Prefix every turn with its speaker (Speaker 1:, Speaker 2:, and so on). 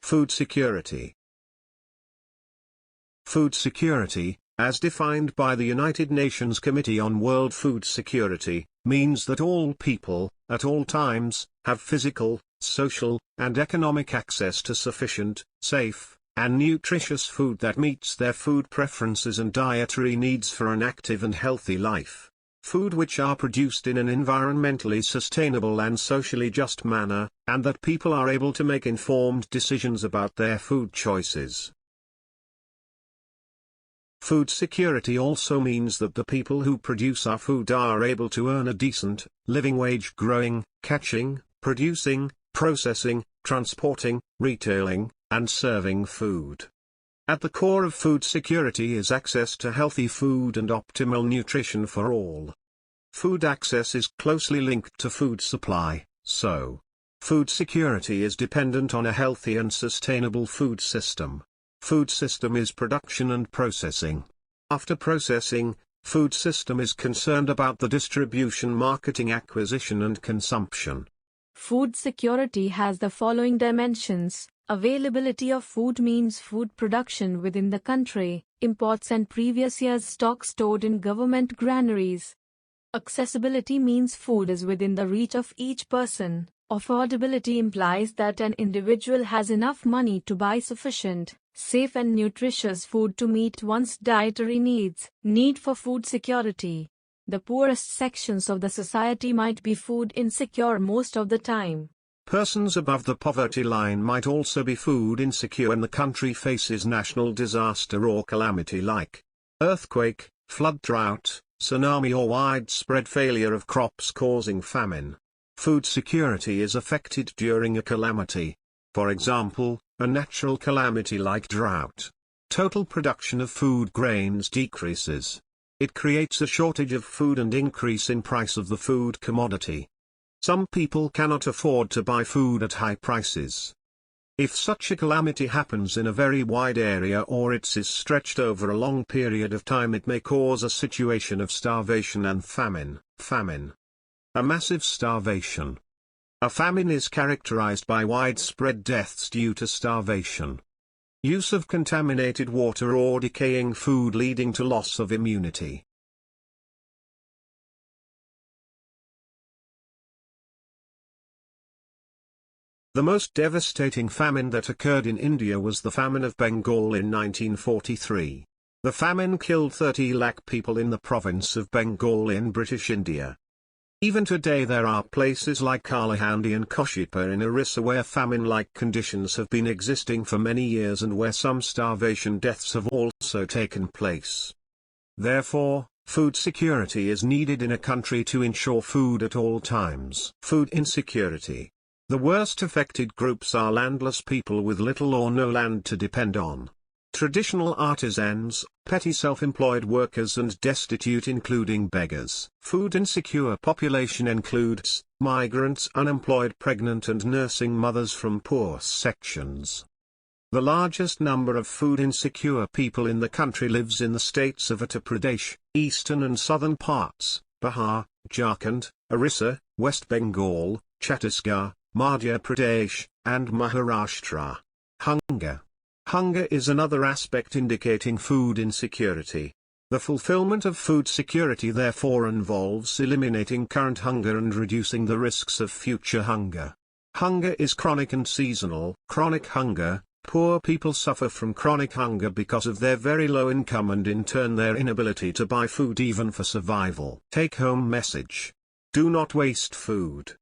Speaker 1: Food security. Food security, as defined by the United Nations Committee on World Food Security, means that all people, at all times, have physical, social, and economic access to sufficient, safe, and nutritious food that meets their food preferences and dietary needs for an active and healthy life. Food which are produced in an environmentally sustainable and socially just manner, and that people are able to make informed decisions about their food choices. Food security also means that the people who produce our food are able to earn a decent, living wage growing, catching, producing, processing, transporting, retailing, and serving food. At the core of food security is access to healthy food and optimal nutrition for all. Food access is closely linked to food supply, so food security is dependent on a healthy and sustainable food system. Food system is production and processing. After processing, food system is concerned about the distribution, marketing, acquisition, and consumption.
Speaker 2: Food security has the following dimensions. Availability of food means food production within the country, imports and previous year's stock stored in government granaries. Accessibility means food is within the reach of each person. Affordability implies that an individual has enough money to buy sufficient, safe and nutritious food to meet one's dietary needs. Need for food security. The poorest sections of the society might be food insecure most of the time.
Speaker 1: Persons above the poverty line might also be food insecure when the country faces national disaster or calamity like earthquake, flood, drought, tsunami, or widespread failure of crops causing famine. Food security is affected during a calamity. For example, a natural calamity like drought. Total production of food grains decreases. It creates a shortage of food and increase in price of the food commodity. Some people cannot afford to buy food at high prices. If such a calamity happens in a very wide area or it is stretched over a long period of time, it may cause a situation of starvation and famine. A massive starvation. A famine is characterized by widespread deaths due to starvation. Use of contaminated water or decaying food leading to loss of immunity. The most devastating famine that occurred in India was the famine of Bengal in 1943. The famine killed 30 lakh people in the province of Bengal in British India. Even today there are places like Kalahandi and Koshipa in Orissa where famine-like conditions have been existing for many years and where some starvation deaths have also taken place. Therefore, food security is needed in a country to ensure food at all times. Food insecurity. The worst affected groups are landless people with little or no land to depend on. Traditional artisans, petty self-employed workers and destitute including beggars. Food insecure population includes migrants, unemployed, pregnant and nursing mothers from poor sections. The largest number of food insecure people in the country lives in the states of Uttar Pradesh, eastern and southern parts, Bihar, Jharkhand, Orissa, West Bengal, Chhattisgarh, Madhya Pradesh, and Maharashtra. Hunger. Hunger is another aspect indicating food insecurity. The fulfillment of food security therefore involves eliminating current hunger and reducing the risks of future hunger. Hunger is chronic and seasonal. Chronic hunger. Poor people suffer from chronic hunger because of their very low income and in turn their inability to buy food even for survival. Take-home message. Do not waste food.